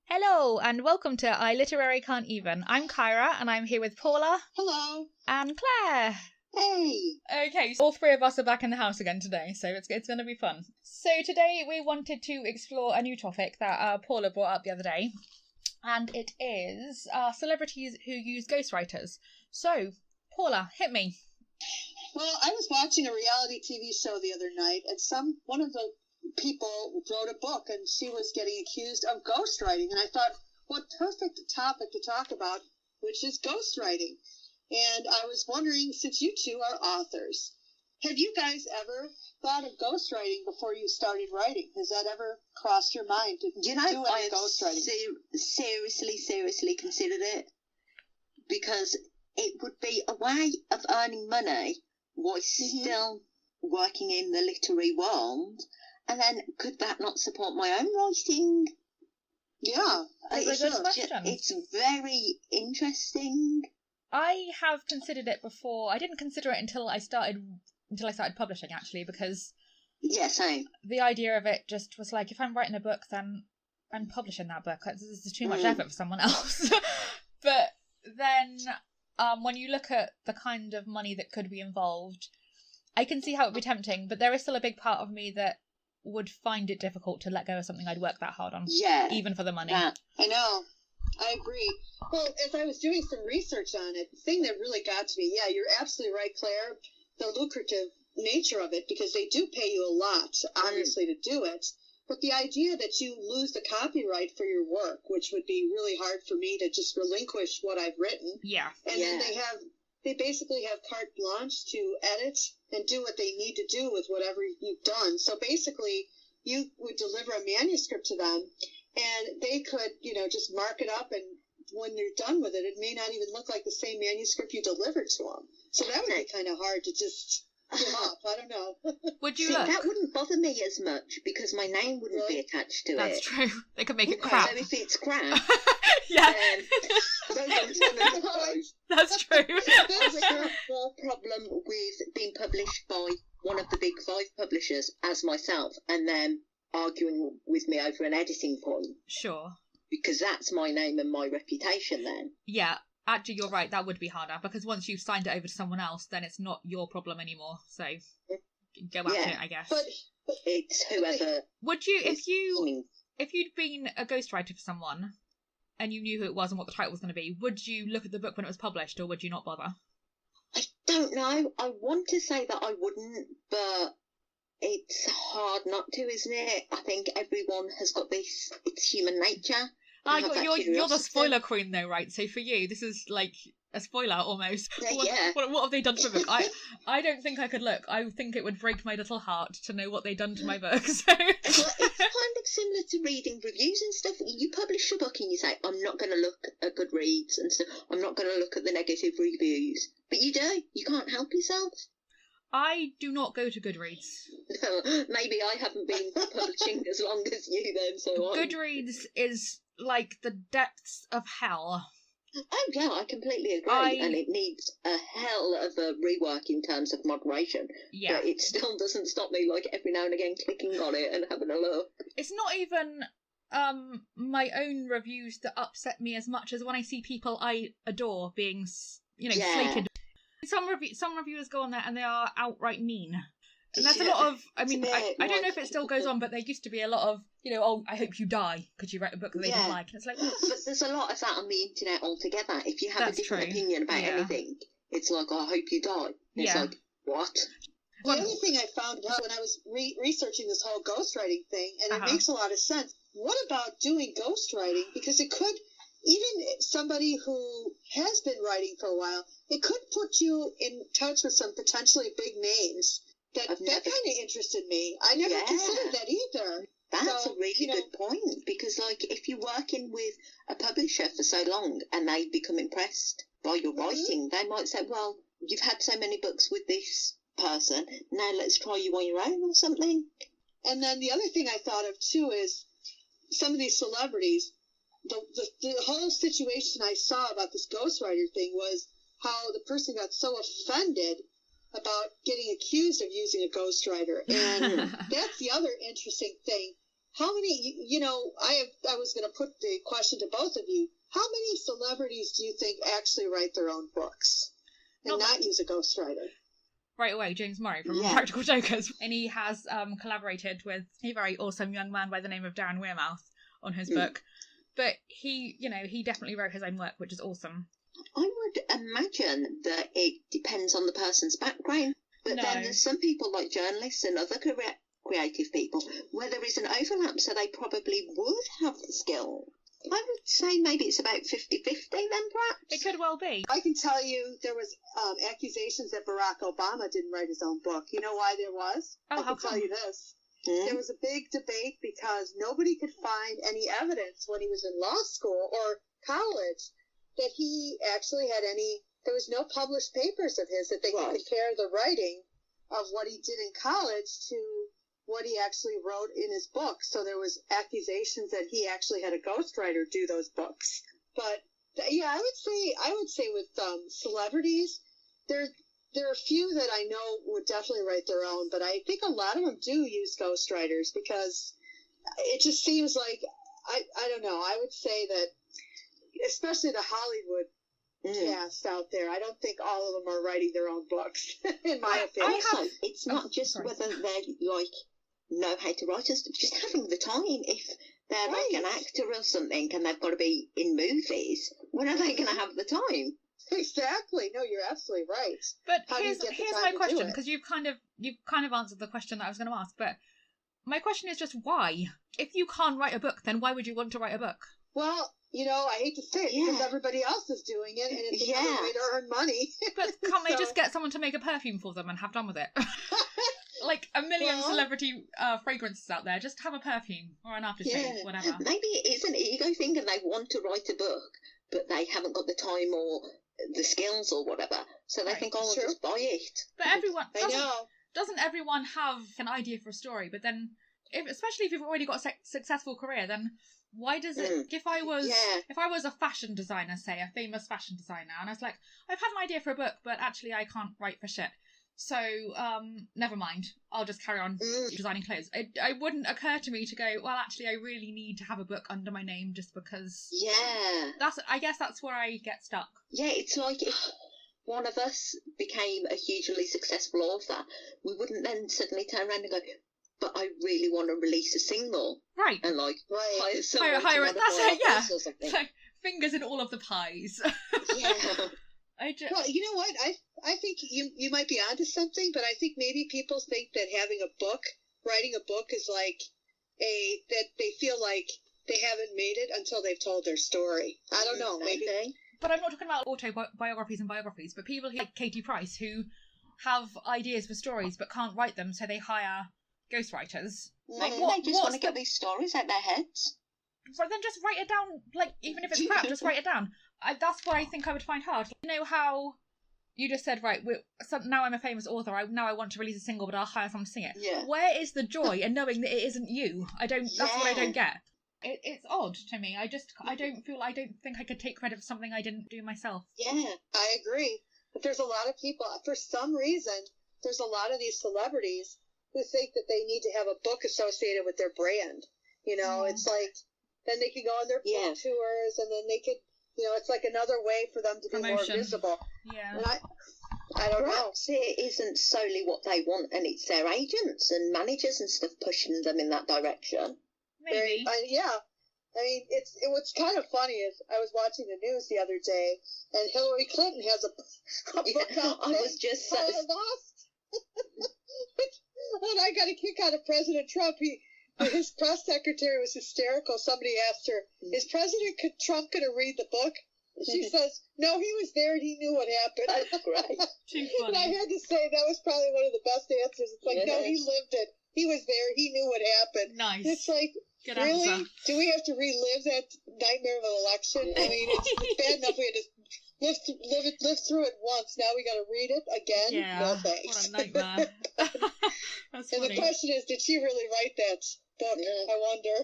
Hello and welcome to I Literary Can't Even. I'm Kyra and I'm here with Paula. Hello. And Claire. Hey. Okay, so all three of us are back in the house again today, so it's going to be fun. So today we wanted to explore a new topic that Paula brought up the other day, and it is celebrities who use ghostwriters. So, Paula, hit me. Well, I was watching a reality TV show the other night, and one of the people wrote a book, and she was getting accused of ghostwriting, and I thought, what perfect topic to talk about, which is ghostwriting. And I was wondering, since you two are authors, have you guys ever thought of ghostwriting before you started writing? Has that ever crossed your mind to do any ghostwriting? Seriously considered it, because it would be a way of earning money while still working in the literary world. And then, could that not support my own writing? Yeah, that's a good question. It's very interesting. I have considered it before. I didn't consider it until I started publishing, actually, because same. The idea of it just was like, if I'm writing a book, then I'm publishing that book. This is too much effort for someone else. But then, when you look at the kind of money that could be involved, I can see how it would be tempting. But there is still a big part of me that would find it difficult to let go of something I'd worked that hard on. Yeah. Even for the money. I know. I agree. Well, as I was doing some research on it, the thing that really got to me, you're absolutely right, Claire, the lucrative nature of it, because they do pay you a lot, obviously, to do it. But the idea that you lose the copyright for your work, which would be really hard for me to just relinquish what I've written. Yeah. And then they basically have carte blanche to edit and do what they need to do with whatever you've done. So basically, you would deliver a manuscript to them, and they could, just mark it up, and when you're done with it, it may not even look like the same manuscript you delivered to them. So that would be kind of hard to just give up. I don't know. Would you that wouldn't bother me as much, because my name wouldn't be attached to it. That's true. They could make it crap. So if it's crap, yeah. That's true. I would have more problem with being published by one of the big 5 publishers as myself, and then arguing with me over an editing point. Sure. Because that's my name and my reputation then. Yeah, actually you're right, that would be harder, because once you've signed it over to someone else, then it's not your problem anymore, so go at it, I guess. But it's whoever... Would you, if you'd been a ghostwriter for someone, and you knew who it was and what the title was going to be, would you look at the book when it was published, or would you not bother? I don't know. I want to say that I wouldn't, but it's hard not to, isn't it? I think everyone has got this, it's human nature. You're the spoiler queen though, right? So for you, this is like a spoiler almost. What have they done to my book? I don't think I could look. I think it would break my little heart to know what they've done to my book. So. Well, it's kind of similar to reading reviews and stuff. You publish a book and you say, I'm not going to look at Goodreads and stuff. I'm not going to look at the negative reviews. But you do. You can't help yourself. I do not go to Goodreads. Maybe I haven't been publishing as long as you then, so Goodreads is like the depths of hell. Oh yeah, I completely agree, and it needs a hell of a rework in terms of moderation. Yeah. But it still doesn't stop me, like, every now and again clicking on it and having a look. It's not even my own reviews that upset me as much as when I see people I adore being, slated. Some reviewers go on there and they are outright mean. And that's a lot of, I don't know if it still goes on, but there used to be a lot of, I hope you die because you wrote a book that they didn't like. And it's like, but there's a lot of that on the internet altogether. If you have a different opinion about anything, it's like, I hope you die. It's like, what? The other thing I found out when I was researching this whole ghostwriting thing, and it makes a lot of sense, what about doing ghostwriting? Because it could, even somebody who has been writing for a while, it could put you in touch with some potentially big names. That kind of interested me. I never considered that either. That's a really good point, because, like, if you're working with a publisher for so long and they become impressed by your writing, they might say, well, you've had so many books with this person. Now let's try you on your own or something. And then the other thing I thought of too is some of these celebrities. The whole situation I saw about this ghostwriter thing was how the person got so offended about getting accused of using a ghostwriter, and that's the other interesting thing. How many, I was going to put the question to both of you. How many celebrities do you think actually write their own books and not use a ghostwriter? Right away, James Murray from Practical Jokers. And he has collaborated with a very awesome young man by the name of Darren Wearmouth on his book. But he definitely wrote his own work, which is awesome. I would imagine that it depends on the person's background. But then there's some people like journalists and other creative people where there is an overlap, so they probably would have the skill. I would say maybe it's about 50-50 then, perhaps. It could well be. I can tell you there was accusations that Barack Obama didn't write his own book. You know why there was? Oh, I can tell you this. There was a big debate because nobody could find any evidence when he was in law school or college that he actually had any. There was no published papers of his that they could compare the writing of what he did in college to what he actually wrote in his book. So there was accusations that he actually had a ghostwriter do those books. But yeah, I would say with celebrities, there are a few that I know would definitely write their own, but I think a lot of them do use ghostwriters because it just seems like I don't know. I would say that, especially the Hollywood cast out there, I don't think all of them are writing their own books. In my opinion, it's not just whether they like know how to write us, just having the time. If they're like an actor or something and they've got to be in movies, when are they going to have the time? Exactly. No, you're absolutely right. But here's my question, because you've kind of answered the question that I was going to ask. But my question is just why? If you can't write a book, then why would you want to write a book? Well, I hate to say it because everybody else is doing it, and it's another way to earn money. But can't they just get someone to make a perfume for them and have done with it? Like a million celebrity fragrances out there, just have a perfume or an aftershave, whatever. Maybe it is an ego thing and they want to write a book, but they haven't got the time or the skills or whatever, so they think, I'll just buy it. But everyone doesn't everyone have an idea for a story? But then, especially if you've already got a successful career, then why does it? If I was a fashion designer, say a famous fashion designer, and I was like, I've had an idea for a book, but actually I can't write for shit. So, never mind. I'll just carry on designing clothes. It wouldn't occur to me to go, well, actually, I really need to have a book under my name just because. Yeah. I guess that's where I get stuck. Yeah, it's like if one of us became a hugely successful author, we wouldn't then suddenly turn around and go, but I really want to release a single. Right. And hire someone hire to it. That's it, yeah. Or something. Like, fingers in all of the pies. Yeah. Well, you know what? I think you might be onto something, but I think maybe people think that writing a book is like that they feel like they haven't made it until they've told their story. I don't know, maybe. But I'm not talking about autobiographies and biographies, but people like Katie Price who have ideas for stories but can't write them, so they hire ghostwriters. Like, they just want to get these stories out their heads. But then just write it down, like, even if it's crap, just write it down. That's what I think I would find hard. You know how you just said, right, now I'm a famous author, now I want to release a single, but I'll hire someone to sing it. Yeah. Where is the joy in knowing that it isn't you? That's what I don't get. It's odd to me. I don't think I could take credit for something I didn't do myself. Yeah. I agree. But there's a lot of people, for some reason, there's a lot of these celebrities who think that they need to have a book associated with their brand. It's like, then they could go on their book tours, and then they could, it's like another way for them to be more visible. Yeah. And I don't know. Perhaps it isn't solely what they want, and it's their agents and managers and stuff pushing them in that direction. Maybe. I mean, what's kind of funny is I was watching the news the other day, and Hillary Clinton has a book out. I was just lost. And I got a kick out of President Trump. His press secretary was hysterical. Somebody asked her, "Is President Trump going to read the book?" She says, "No, he was there and he knew what happened." That's great. Too funny. And I had to say that was probably one of the best answers. It's like, no, he lived it. He was there. He knew what happened. Nice. It's like, good really? Answer. Do we have to relive that nightmare of an election? I mean, it's bad enough we had to lived through it once. Now we got to read it again. Yeah, No thanks. what a nightmare. That's and funny. the question is, did she really write that book? Yeah. I wonder.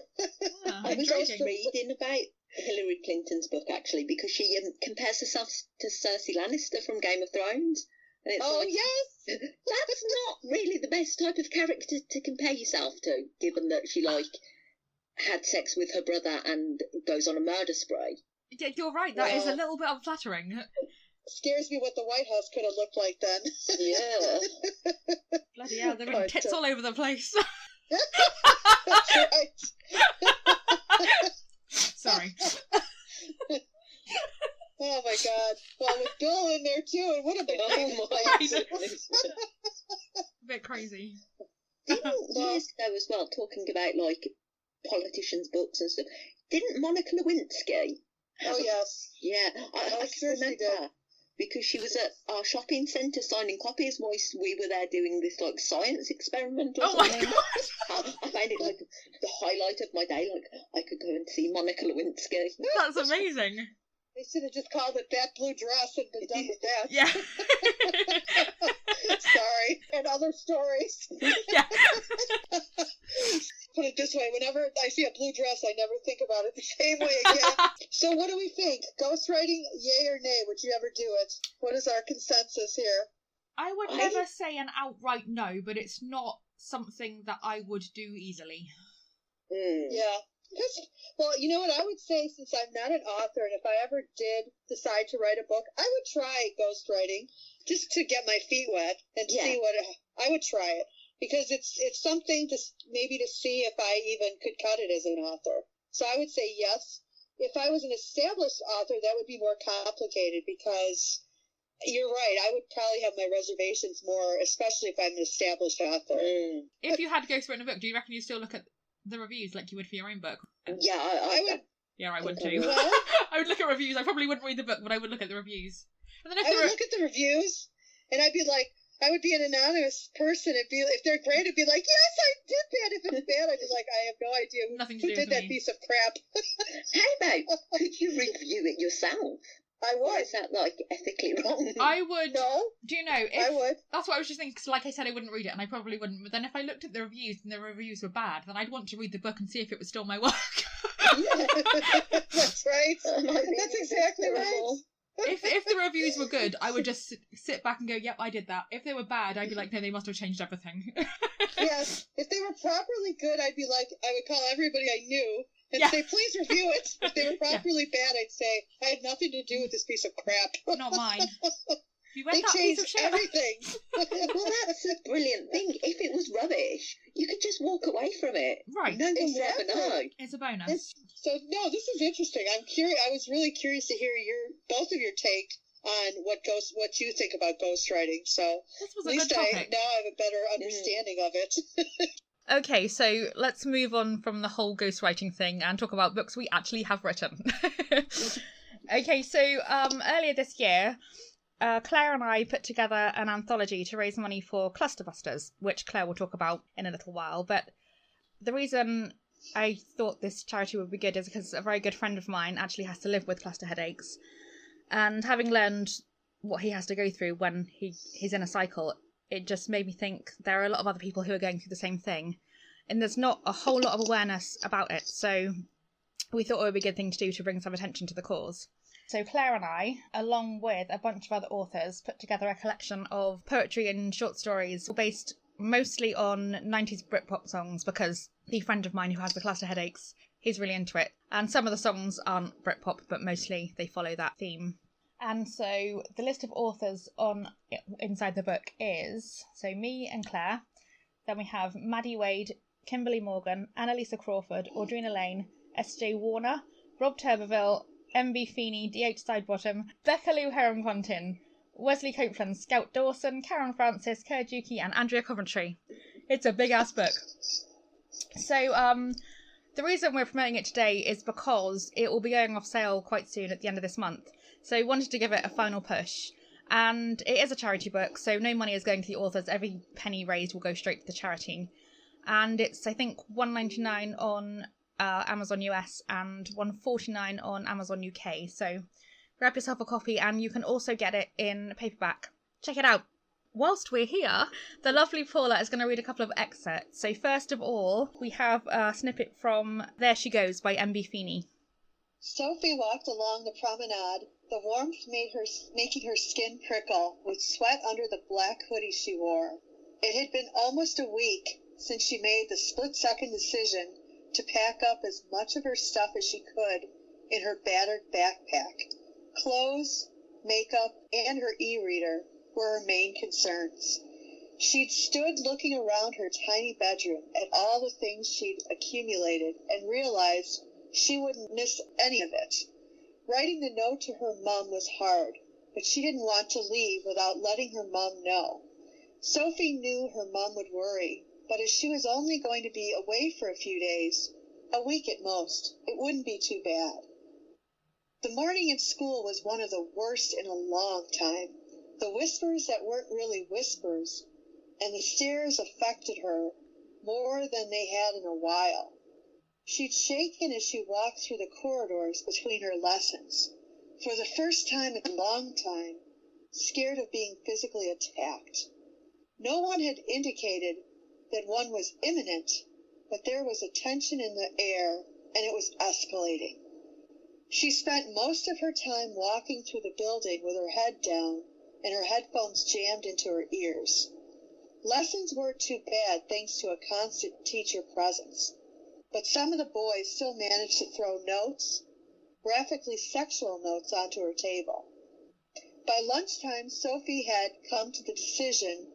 Yeah, I was intriguing. just reading about Hillary Clinton's book, actually, because she compares herself to Cersei Lannister from Game of Thrones. And it's yes! That's not really the best type of character to compare yourself to, given that she, had sex with her brother and goes on a murder spree. Yeah, you're right, that is a little bit unflattering. Scares me what the White House could have looked like then. Yeah. Bloody hell, there were tits all over the place. That's right. Sorry. Oh my God. Well, with Bill in there too, it would have been A bit crazy. Didn't years ago as well, talking about politicians' books and stuff, didn't Monica Lewinsky? Oh yes. Yeah, I seriously remember because she was at our shopping centre signing copies whilst we were there doing this science experiment or something. My God. I found it the highlight of my day. I could go and see Monica Lewinsky. That's amazing. They should have just called it That Blue Dress and been done with that. Yeah. Sorry. And other stories. Yeah. Put it this way, whenever I see a blue dress, I never think about it the same way again. So what do we think? Ghostwriting, yay or nay? Would you ever do it? What is our consensus here? I would never say an outright no, but it's not something that I would do easily. Yeah. Well, you know what I would say, since I'm not an author, and if I ever did decide to write a book, I would try ghostwriting just to get my feet wet and see what I would try it, because it's something to maybe to see if I even could cut it as an author. So I would say yes. If I was an established author, that would be more complicated, because you're right. I would probably have my reservations more, especially if I'm an established author. If you had ghostwritten a book, do you reckon you'd still look at the reviews like you would for your own book? Yeah, I would. Yeah, I would too. Well, I would look at reviews. I probably wouldn't read the book, but I would look at the reviews. And then I would look at the reviews, and I'd be like, I would be an anonymous person. If they're great, I'd be like, yes, I did that. If it's bad, I'd be like, I have no idea who did that piece of crap. How about, could you review it yourself? I would. Or is that ethically wrong? I would. No. Do you know? I would. That's what I was just thinking. Because, like I said, I wouldn't read it, and I probably wouldn't. But then, if I looked at the reviews and the reviews were bad, then I'd want to read the book and see if it was still my work. That's right. That's exactly right. If the reviews were good, I would just sit back and go, "Yep, I did that." If they were bad, I'd be like, "No, they must have changed everything." Yes. If they were properly good, I'd be like, I would call everybody I knew and say, please review it. If they were properly bad, I'd say, I had nothing to do with this piece of crap. Not mine. You read They that piece of changed shit. everything. Well, that's a brilliant thing. If it was rubbish, you could just walk away from it. Right. No one would ever know. It's a bonus. So, no, this is interesting. I'm curious. I was really curious to hear both of your take on what you think about ghostwriting. So This was at a least good topic. now I have a better understanding of it. Okay, so let's move on from the whole ghostwriting thing and talk about books we actually have written. Okay, so earlier this year, Claire and I put together an anthology to raise money for Clusterbusters, which Claire will talk about in a little while. But the reason I thought this charity would be good is because a very good friend of mine actually has to live with cluster headaches. And having learned what he has to go through when he's in a cycle, it just made me think there are a lot of other people who are going through the same thing. And there's not a whole lot of awareness about it. So we thought it would be a good thing to do to bring some attention to the cause. So Claire and I, along with a bunch of other authors, put together a collection of poetry and short stories based mostly on 90s Britpop songs, because the friend of mine who has the cluster headaches, he's really into it. And some of the songs aren't Britpop, but mostly they follow that theme. And so the list of authors inside the book is, so me and Claire, then we have Maddie Wade, Kimberly Morgan, Annalisa Crawford, Audrina Lane, S.J. Warner, Rob Turbeville, M.B. Feeney, D.H. Sidebottom, Becca Lou Heron-Pontin, Wesley Copeland, Scout Dawson, Karen Francis, Kerr Juki, and Andrea Coventry. It's a big-ass book. So, the reason we're promoting it today is because it will be going off sale quite soon at the end of this month. So we wanted to give it a final push. And it is a charity book, so no money is going to the authors. Every penny raised will go straight to the charity. And it's, I think, $1.99 on Amazon US and $1.49 on Amazon UK. So grab yourself a copy, and you can also get it in paperback. Check it out. Whilst we're here, the lovely Paula is going to read a couple of excerpts. So first of all, we have a snippet from There She Goes by M.B. Feeney. Sophie walked along the promenade, the warmth making her skin prickle, with sweat under the black hoodie she wore. It had been almost a week since she made the split-second decision to pack up as much of her stuff as she could in her battered backpack. Clothes, makeup, and her e-reader were her main concerns. She'd stood looking around her tiny bedroom at all the things she'd accumulated and realized she wouldn't miss any of it. Writing the note to her mom was hard, but she didn't want to leave without letting her mom know. Sophie knew her mom would worry, but as she was only going to be away for a few days, a week at most, it wouldn't be too bad. The morning at school was one of the worst in a long time. The whispers that weren't really whispers, and the stares affected her more than they had in a while. She'd shaken as she walked through the corridors between her lessons, for the first time in a long time, scared of being physically attacked. No one had indicated that one was imminent, but there was a tension in the air, and it was escalating. She spent most of her time walking through the building with her head down and her headphones jammed into her ears. Lessons weren't too bad thanks to a constant teacher presence, but some of the boys still managed to throw notes, graphically sexual notes, onto her table. By lunchtime, Sophie had come to the decision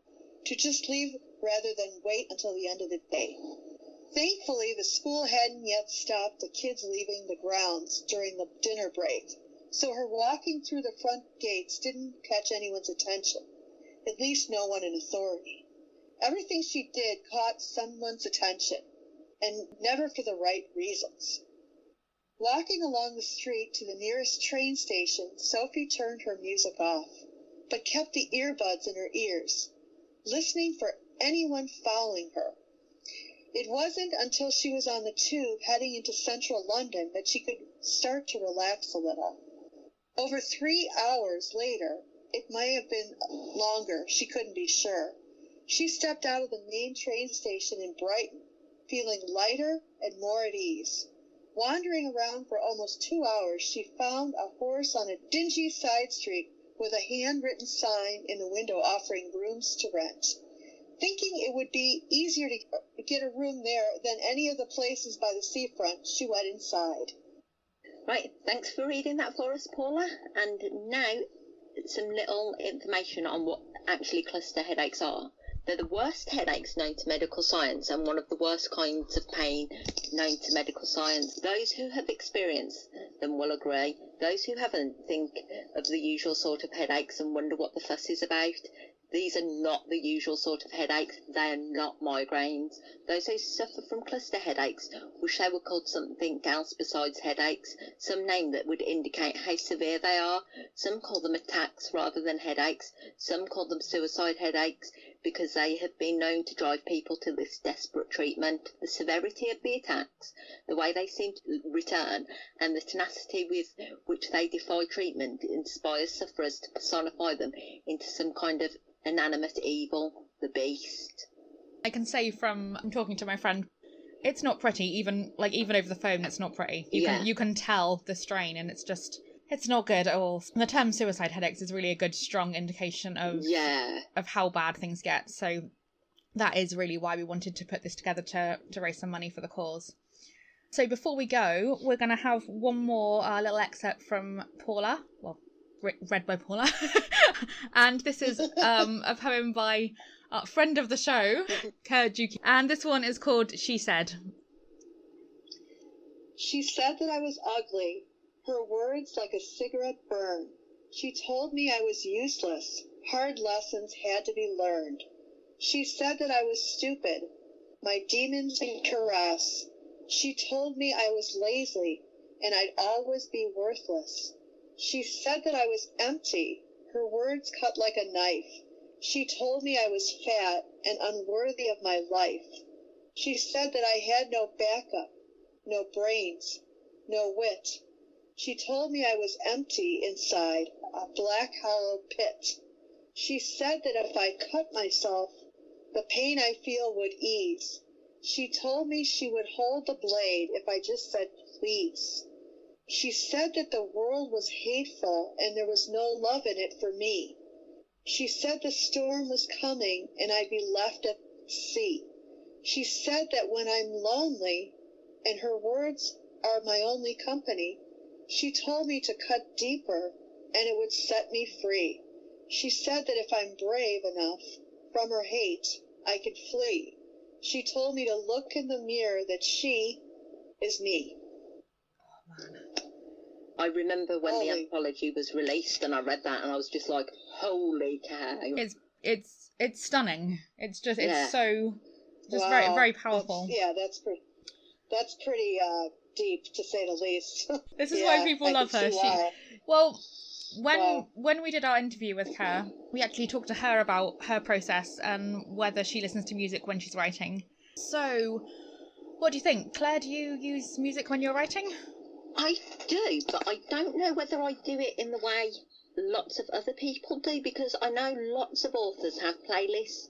to just leave rather than wait until the end of the day. Thankfully, the school hadn't yet stopped the kids leaving the grounds during the dinner break, so her walking through the front gates didn't catch anyone's attention, at least no one in authority. Everything she did caught someone's attention, and never for the right reasons. Walking along the street to the nearest train station, Sophie turned her music off, but kept the earbuds in her ears, listening for anyone following her. It wasn't until she was on the tube heading into central London that she could start to relax a little. Over 3 hours later, it may have been longer, she couldn't be sure, she stepped out of the main train station in Brighton, feeling lighter and more at ease. Wandering around for almost 2 hours, she found a horse on a dingy side street with a handwritten sign in the window offering rooms to rent. Thinking it would be easier to get a room there than any of the places by the seafront, she went inside. Right, thanks for reading that for us, Paula. And now, some little information on what actually cluster headaches are. They're the worst headaches known to medical science and one of the worst kinds of pain known to medical science. Those who have experienced them will agree. Those who haven't think of the usual sort of headaches and wonder what the fuss is about. These are not the usual sort of headaches. They are not migraines. Those who suffer from cluster headaches wish they were called something else besides headaches, some name that would indicate how severe they are. Some call them attacks rather than headaches. Some call them suicide headaches because they have been known to drive people to this desperate treatment. The severity of the attacks, the way they seem to return, and the tenacity with which they defy treatment inspires sufferers to personify them into some kind of inanimate evil, the beast. I can say from talking to my friend, it's not pretty. Even over the phone, it's not pretty. You can tell the strain, and it's not good at all. And the term suicide headaches is really a good, strong indication of how bad things get. So that is really why we wanted to put this together to raise some money for the cause. So before we go, we're going to have one more little excerpt from Paula. Well, read by Paula. And this is a poem by a friend of the show, Kurajuki. And this one is called She Said. She said that I was ugly, her words like a cigarette burn. She told me I was useless, hard lessons had to be learned. She said that I was stupid, my demons in caress. She told me I was lazy, and I'd always be worthless. She said that I was empty, her words cut like a knife. She told me I was fat and unworthy of my life. She said that I had no backup, no brains, no wit. She told me I was empty inside, a black hollow pit. She said that if I cut myself, the pain I feel would ease. She told me she would hold the blade if I just said please. She said that the world was hateful and there was no love in it for me. She said the storm was coming and I'd be left at sea. She said that when I'm lonely, and her words are my only company, she told me to cut deeper and it would set me free. She said that if I'm brave enough from her hate, I could flee. She told me to look in the mirror that she is me. I remember when the anthology was released and I read that and I was just like, holy cow. It's stunning. It's just, it's so, just very, very powerful. That's pretty deep, to say the least. This is why people love her. When we did our interview with her, we actually talked to her about her process and whether she listens to music when she's writing. So, what do you think? Claire, do you use music when you're writing? I do, but I don't know whether I do it in the way lots of other people do, because I know lots of authors have playlists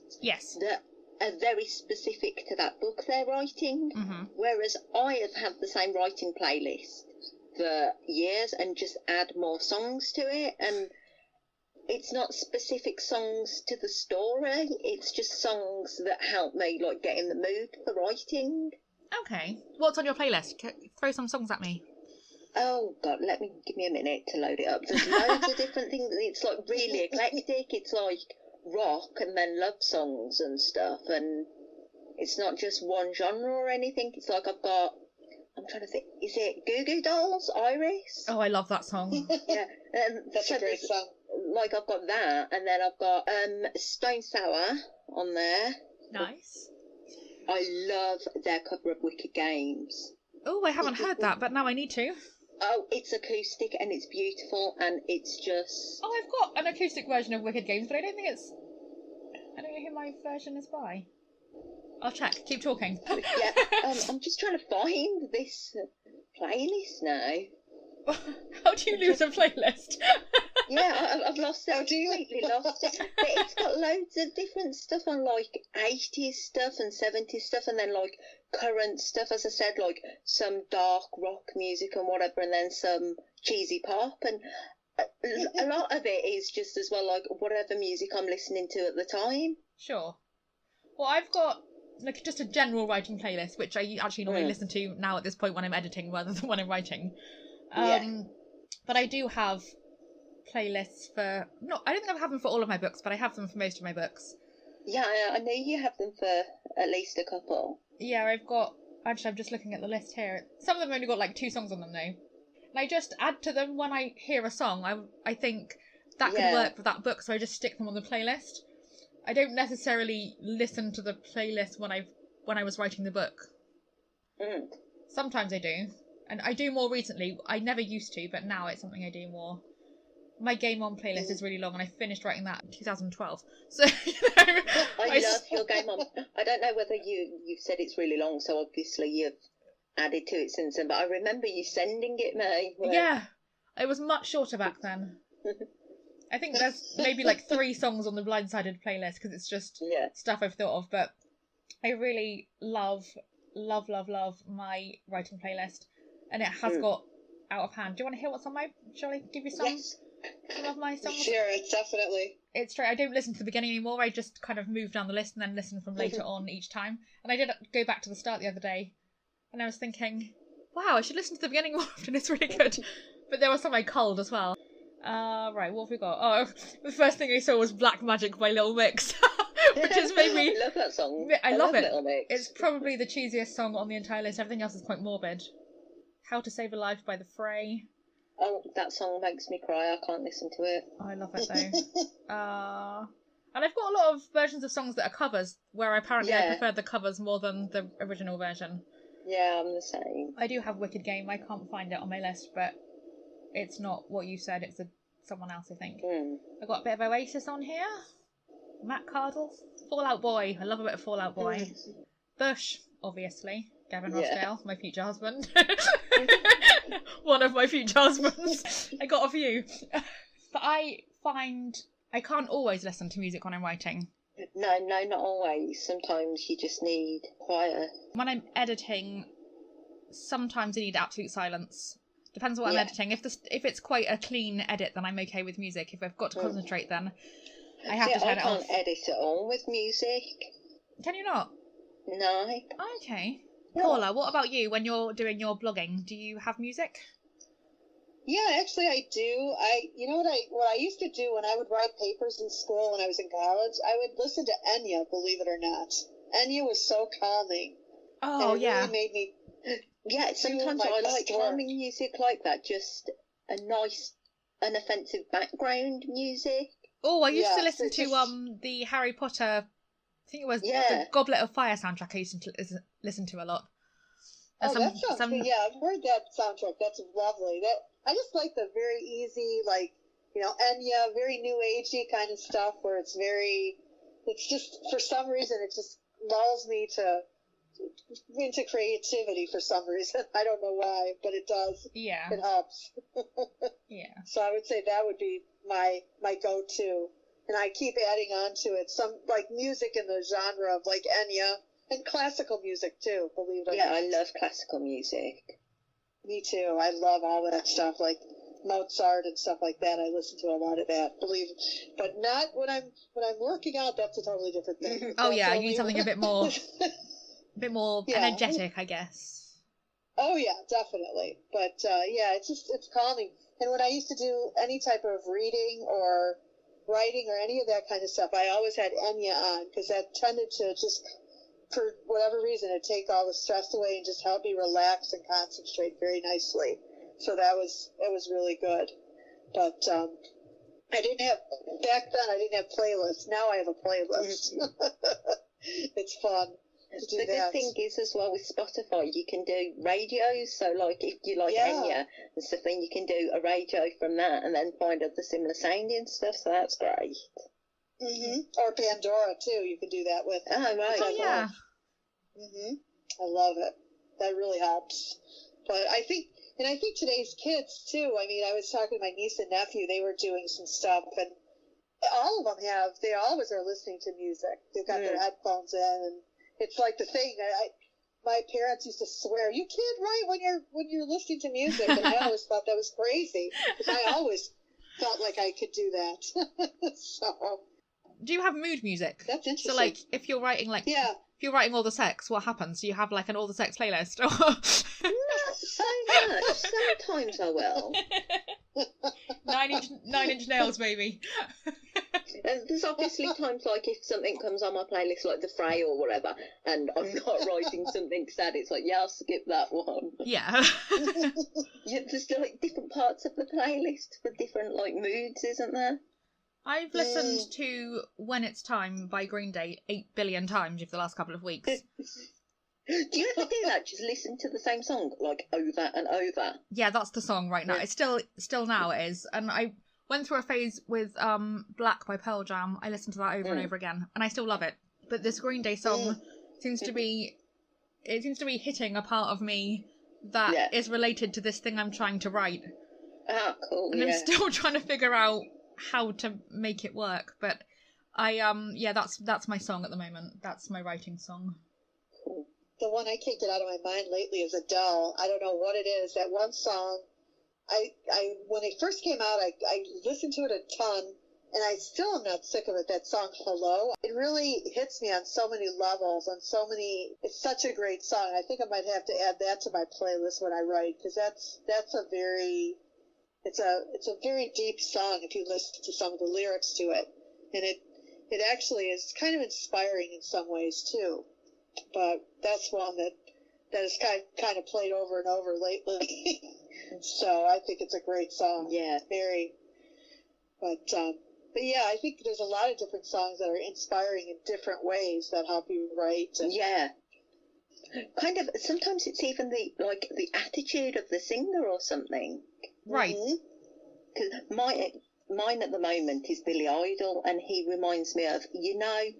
that are very specific to that book they're writing, whereas I have had the same writing playlist for years and just add more songs to it, and it's not specific songs to the story, it's just songs that help me like get in the mood for writing. Okay. What's on your playlist? Throw some songs at me. Oh God, give me a minute to load it up. There's loads of different things. It's like really eclectic. It's like rock and then love songs and stuff, and it's not just one genre or anything. It's like I'm trying to think, is it Goo Goo Dolls, Iris? Oh, I love that song. Yeah, that's a great song. Like I've got that, and then I've got Stone Sour on there. Nice. I love their cover of Wicked Games. Oh, I haven't heard that, but now I need to. Oh, it's acoustic and it's beautiful and it's just... Oh, I've got an acoustic version of Wicked Games, but I don't know who my version is by. I'll check. Keep talking. Yeah, I'm just trying to find this playlist now. How do you lose a playlist? Yeah, I've lost it. I've completely lost it. But it's got loads of different stuff on, like 80s stuff and 70s stuff, and then like current stuff, as I said, like some dark rock music and whatever, and then some cheesy pop, and a lot of it is just as well like whatever music I'm listening to at the time. Sure. Well, I've got like just a general writing playlist, which I actually normally listen to now at this point when I'm editing rather than when I'm writing. But I do have playlists for... I don't think I have them for all of my books, but I have them for most of my books. Yeah, I know you have them for at least a couple. Yeah, I've got... Actually, I'm just looking at the list here. Some of them only got like 2 songs on them, though. And I just add to them when I hear a song. I think that could work with that book, so I just stick them on the playlist. I don't necessarily listen to the playlist when I was writing the book. Sometimes I do. And I do more recently. I never used to, but now it's something I do more. My Game On playlist is really long, and I finished writing that in 2012. So, I love your Game On. I don't know whether you've said it's really long, so obviously you've added to it since then, but I remember you sending it me. Yeah, it was much shorter back then. I think there's maybe like 3 songs on the Blindsided playlist, because it's just stuff I've thought of, but I really love my writing playlist. And it has got out of hand. Do you want to hear what's on my... Shall I give you some of my songs? Sure, definitely. It's true. I don't listen to the beginning anymore. I just kind of move down the list and then listen from later on each time. And I did go back to the start the other day. And I was thinking, wow, I should listen to the beginning more often. It's really good. But there was some I culled as well. Right, what have we got? Oh, the first thing I saw was Black Magic by Little Mix. Which has made me... I love that song. I love it. Little Mix. It's probably the cheesiest song on the entire list. Everything else is quite morbid. How to Save a Life by The Fray. Oh, that song makes me cry. I can't listen to it. Oh, I love it though. And I've got a lot of versions of songs that are covers, where apparently I prefer the covers more than the original version. Yeah, I'm the same. I do have Wicked Game. I can't find it on my list, but it's not what you said. It's someone else, I think. I've got a bit of Oasis on here. Matt Cardle. Fall Out Boy. I love a bit of Fall Out Boy. Bush, obviously. Gavin Yeah. Rossdale, my future husband. One of my future husbands. I got a few. But I find I can't always listen to music when I'm writing. No, not always. Sometimes you just need quiet. When I'm editing, sometimes I need absolute silence. Depends on what I'm editing. If it's quite a clean edit, then I'm okay with music. If I've got to concentrate, then I have to turn it off. I can't edit at all with music. Can you not? No. Okay. No. Paula, what about you when you're doing your blogging? Do you have music? Yeah, actually I do. You know what I used to do when I would write papers in school when I was in college? I would listen to Enya, believe it or not. Enya was so calming. Oh, and it yeah. really made me... Yeah, sometimes I like calming music like that. Just a nice, unoffensive background music. Oh, I used to listen to the Harry Potter... I think it was the Goblet of Fire soundtrack I used to listen to a lot. That sounds good. Yeah, I've heard that soundtrack. That's lovely. I just like the very easy, like, you know, Enya, very new agey kind of stuff where it's just, for some reason, it just lulls me into creativity for some reason. I don't know why, but it does. Yeah. It helps. Yeah. So I would say that would be my go-to. And I keep adding on to it some, like, music in the genre of, like, Enya. And classical music, too, believe it or not. Yeah, I love classical music. Me too. I love all that stuff, like Mozart and stuff like that. I listen to a lot of that, but not when I'm working out. That's a totally different thing. Oh yeah, you need something a bit more energetic, I guess. Oh yeah, definitely. But yeah, it's calming. And when I used to do any type of reading or writing or any of that kind of stuff, I always had Enya on because that tended to just, for whatever reason, it'd take all the stress away and just help me relax and concentrate very nicely. So it was really good. But back then I didn't have playlists. Now I have a playlist. It's fun to do that. The good thing is as well with Spotify, you can do radios. So like if you like Enya and stuff, then you can do a radio from that and then find other similar sounding stuff. So that's great. Mm-hmm. Or Pandora too. You can do that with. Oh right. Oh yeah. Mhm. I love it. That really helps. But I think today's kids too. I mean, I was talking to my niece and nephew. They were doing some stuff, and all of them they always are listening to music. They've got their headphones in, and it's like the thing. My parents used to swear, "You can't write when you're listening to music," and I always thought that was crazy because I always felt like I could do that. So. Do you have mood music? That's interesting. So, like, if you're writing, if you're writing all the sex, what happens? Do you have, like, an all the sex playlist? Or... Not so much. Sometimes I will. 9-inch nails, maybe. There's obviously times, like, if something comes on my playlist, like The Fray or whatever, and I'm not writing something sad, it's like, yeah, I'll skip that one. Yeah. There's, like, different parts of the playlist for different, like, moods, isn't there? I've listened to When It's Time by Green Day 8 billion times over the last couple of weeks. Do you ever do that? Just listen to the same song, like, over and over? Yeah, that's the song right now. It's still now it is. And I went through a phase with Black by Pearl Jam. I listened to that over and over again, and I still love it. But this Green Day song seems to be hitting a part of me that is related to this thing I'm trying to write. Ah, cool. And I'm still trying to figure out how to make it work, but that's my song at the moment. That's my writing song. The one I can't get out of my mind lately is Adele. I don't know what it is. That one song, I when it first came out, I listened to it a ton, and I still am not sick of it. That song Hello, it really hits me on so many levels, it's such a great song. I think I might have to add that to my playlist when I write, because that's a very It's a very deep song if you listen to some of the lyrics to it, and it actually is kind of inspiring in some ways too. But that's one that is kind of played over and over lately. So I think it's a great song. Yeah, very. But yeah, I think there's a lot of different songs that are inspiring in different ways that help you write. Yeah. Kind of. Sometimes it's even the attitude of the singer or something. Right. Because mine at the moment is Billy Idol, and he reminds me of, the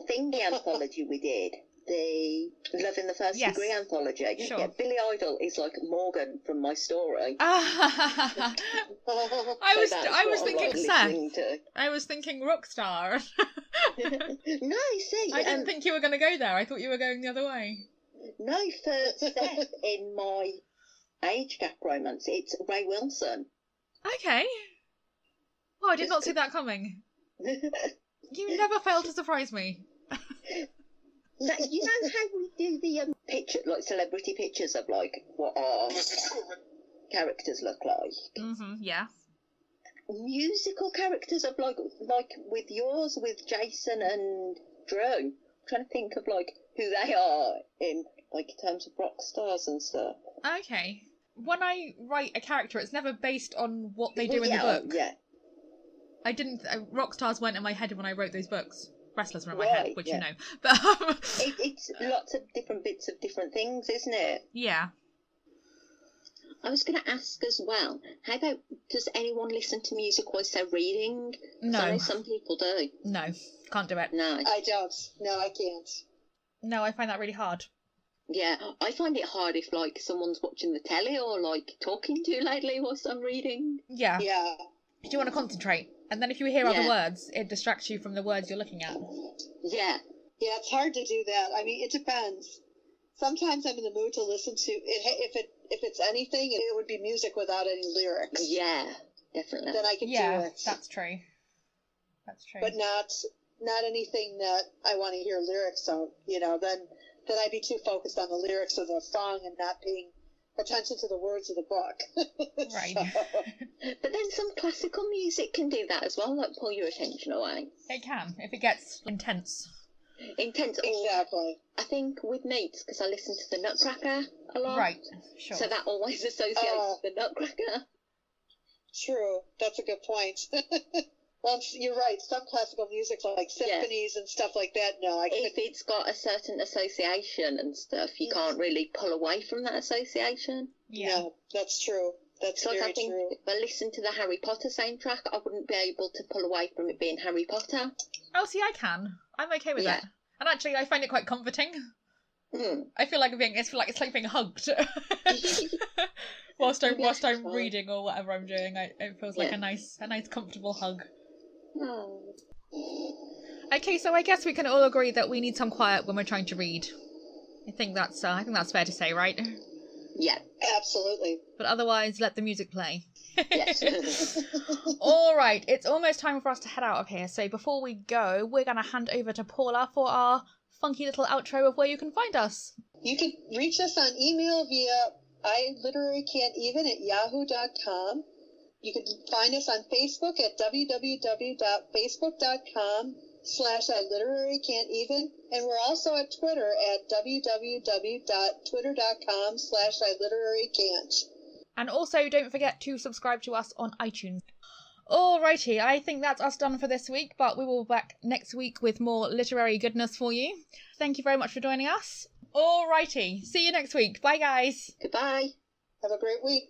Thingy anthology we did. the Love in the First Yes. Degree anthology. Sure. Yeah, Billy Idol is like Morgan from My Story. I was that's I was what I thinking like Seth. listening to. I was thinking Rockstar. No, see, I didn't think you were going to go there. I thought you were going the other way. no, for Seth in my age gap romance, it's Ray Wilson. Okay. Oh, I did Just not see that coming. You never fail to surprise me. Now, you know how we do the picture, like celebrity pictures of like what our characters look like. Yeah. Musical characters of like with yours, with Jason and Drew. I'm trying to think of like who they are in like terms of rock stars and stuff. Okay. When I write a character, it's never based on what they do in the book. Yeah. I didn't. Rock stars weren't in my head when I wrote those books. Wrestlers were in my Right, head, which yeah. you know. But It's lots of different bits of different things, isn't it? yeah. I was going to ask as well, how about, does anyone listen to music whilst they're reading? 'Cause I know No. some people do. No. Can't do it. No. I don't. No, I can't. No, I find that really hard. Yeah, I find it hard if, like, someone's watching the telly or, like, talking too loudly whilst I'm reading. Yeah. Yeah. Do you want to concentrate? And then if you hear other Yeah. words, it distracts you from the words you're looking at. Yeah. Yeah, it's hard to do that. I mean, it depends. Sometimes I'm in the mood to listen to it. If it's anything, it would be music without any lyrics. Yeah, definitely. Then I could Yeah, do it. that's true. That's true. But not anything that I want to hear lyrics of. You know, then I'd be too focused on the lyrics of the song and not paying attention to the words of the book. Right. But then some classical music can do that as well, like pull your attention away. It can, if it gets intense. Intense. Exactly. I think with me, it's because I listen to the Nutcracker a lot. Right, sure. So that always associates with the Nutcracker. True. That's a good point. Well, you're right. Some classical music, like symphonies and stuff like that, no, I If couldn't. it's got a certain association and stuff, you can't really pull away from that association. Yeah. No, that's true. That's It's like very I think true. if I listen to the Harry Potter soundtrack, I wouldn't be able to pull away from it being Harry Potter. Oh, see, I can. I'm okay with Yeah. it. And actually, I find it quite comforting. Mm. I feel like it's like being hugged. whilst I'm Yes, fine. reading or whatever I'm doing, it feels like Yeah. a nice comfortable hug. Oh. Okay, so I guess we can all agree that we need some quiet when we're trying to read. I think that's fair to say, right? Yeah. Absolutely. But otherwise, let the music play. Yes. All right, it's almost time for us to head out of here. So before we go, we're going to hand over to Paula for our funky little outro of where you can find us. You can reach us on email via iliterarycan'teven@yahoo.com. You can find us on Facebook at www.facebook.com/iliterarycan'teven, and we're also at Twitter at www.twitter.com/iliterarycant. And also, don't forget to subscribe to us on iTunes. Alrighty, I think that's us done for this week, but we will be back next week with more literary goodness for you. Thank you very much for joining us. Alrighty, see you next week. Bye, guys. Goodbye. Have a great week.